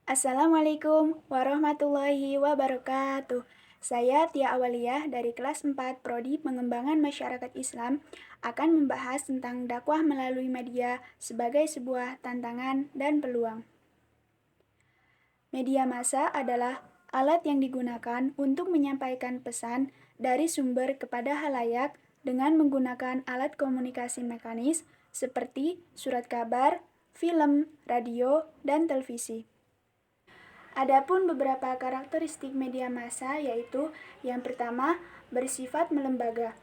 Assalamualaikum warahmatullahi wabarakatuh. Saya Tia Awaliyah dari kelas 4 Prodi Pengembangan Masyarakat Islam akan membahas tentang dakwah melalui media sebagai sebuah tantangan dan peluang. Media massa adalah alat yang digunakan untuk menyampaikan pesan dari sumber kepada halayak dengan menggunakan alat komunikasi mekanis seperti surat kabar, film, radio, dan televisi. Adapun beberapa karakteristik media massa yaitu yang pertama, bersifat melembaga.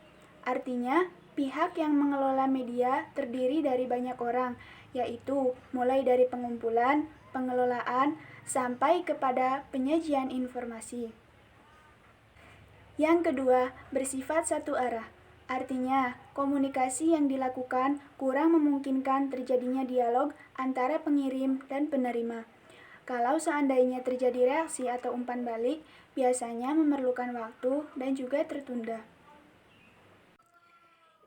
Artinya, pihak yang mengelola media terdiri dari banyak orang, yaitu mulai dari pengumpulan, pengelolaan, sampai kepada penyajian informasi. Yang kedua, bersifat satu arah. Artinya, komunikasi yang dilakukan kurang memungkinkan terjadinya dialog antara pengirim dan penerima. Kalau seandainya terjadi reaksi atau umpan balik, biasanya memerlukan waktu dan juga tertunda.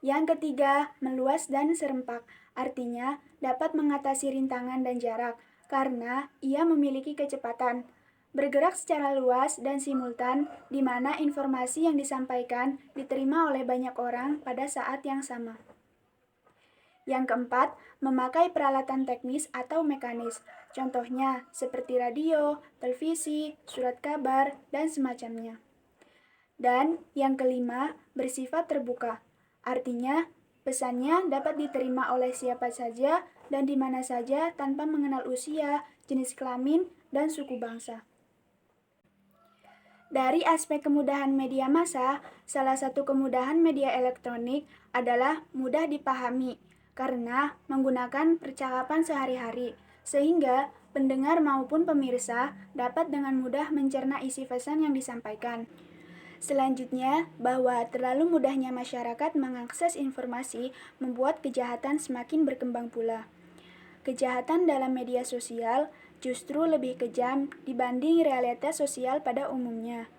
Yang ketiga, meluas dan serempak. Artinya, dapat mengatasi rintangan dan jarak, karena ia memiliki kecepatan. Bergerak secara luas dan simultan, di mana informasi yang disampaikan diterima oleh banyak orang pada saat yang sama. Yang keempat, memakai peralatan teknis atau mekanis, contohnya seperti radio, televisi, surat kabar, dan semacamnya. Dan yang kelima, bersifat terbuka, artinya pesannya dapat diterima oleh siapa saja dan di mana saja tanpa mengenal usia, jenis kelamin, dan suku bangsa. Dari aspek kemudahan media massa, salah satu kemudahan media elektronik adalah mudah dipahami karena menggunakan percakapan sehari-hari, sehingga pendengar maupun pemirsa dapat dengan mudah mencerna isi pesan yang disampaikan. Selanjutnya, bahwa terlalu mudahnya masyarakat mengakses informasi membuat kejahatan semakin berkembang pula. Kejahatan dalam media sosial justru lebih kejam dibanding realitas sosial pada umumnya.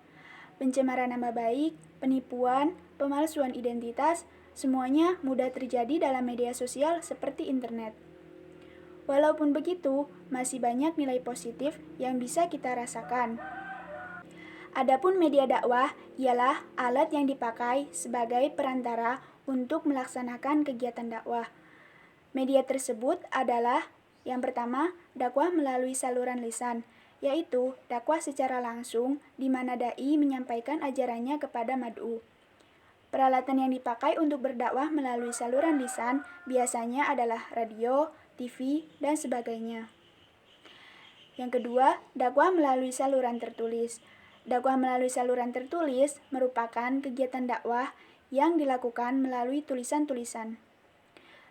Pencemaran nama baik, penipuan, pemalsuan identitas, semuanya mudah terjadi dalam media sosial seperti internet. Walaupun begitu, masih banyak nilai positif yang bisa kita rasakan. Adapun media dakwah ialah alat yang dipakai sebagai perantara untuk melaksanakan kegiatan dakwah. Media tersebut adalah yang pertama, dakwah melalui saluran lisan, yaitu dakwah secara langsung di mana dai menyampaikan ajarannya kepada mad'u. Peralatan yang dipakai untuk berdakwah melalui saluran lisan biasanya adalah radio, TV, dan sebagainya. Yang kedua, dakwah melalui saluran tertulis. Dakwah melalui saluran tertulis merupakan kegiatan dakwah yang dilakukan melalui tulisan-tulisan.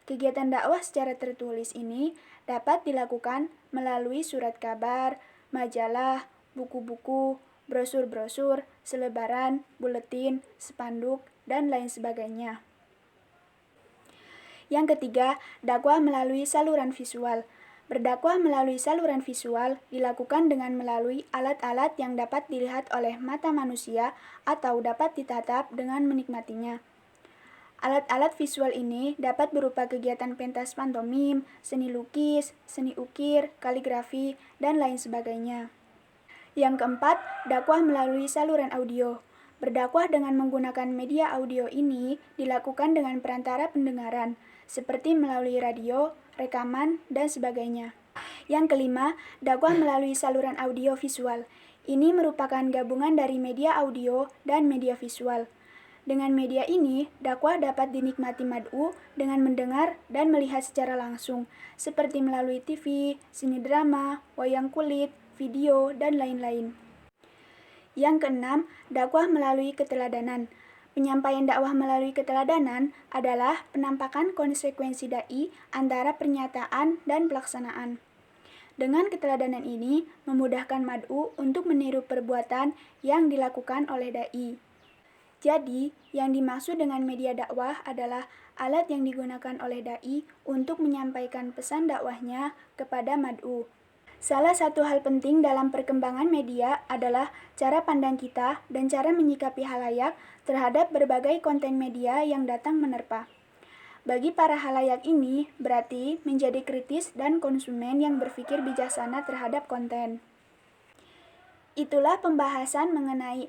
Kegiatan dakwah secara tertulis ini dapat dilakukan melalui surat kabar, majalah, buku-buku, brosur-brosur, selebaran, buletin, spanduk, dan lain sebagainya. Yang ketiga, dakwah melalui saluran visual. Berdakwah melalui saluran visual dilakukan dengan melalui alat-alat yang dapat dilihat oleh mata manusia atau dapat ditatap dengan menikmatinya. Alat-alat visual ini dapat berupa kegiatan pentas pantomim, seni lukis, seni ukir, kaligrafi, dan lain sebagainya. Yang keempat, dakwah melalui saluran audio. Berdakwah dengan menggunakan media audio ini dilakukan dengan perantara pendengaran, seperti melalui radio, rekaman, dan sebagainya. Yang kelima, dakwah melalui saluran audio visual. Ini merupakan gabungan dari media audio dan media visual. Dengan media ini, dakwah dapat dinikmati mad'u dengan mendengar dan melihat secara langsung, seperti melalui TV, seni drama, wayang kulit, video, dan lain-lain. Yang keenam, dakwah melalui keteladanan. Penyampaian dakwah melalui keteladanan adalah penampakan konsekuensi dai antara pernyataan dan pelaksanaan. Dengan keteladanan ini, memudahkan mad'u untuk meniru perbuatan yang dilakukan oleh dai. Jadi, yang dimaksud dengan media dakwah adalah alat yang digunakan oleh dai untuk menyampaikan pesan dakwahnya kepada mad'u. Salah satu hal penting dalam perkembangan media adalah cara pandang kita dan cara menyikapi halayak terhadap berbagai konten media yang datang menerpa. Bagi para halayak ini berarti menjadi kritis dan konsumen yang berpikir bijaksana terhadap konten. Itulah pembahasan mengenai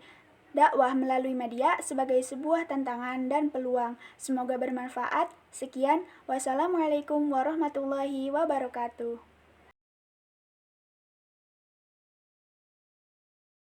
dakwah melalui media sebagai sebuah tantangan dan peluang. Semoga bermanfaat. Sekian, wassalamualaikum warahmatullahi wabarakatuh.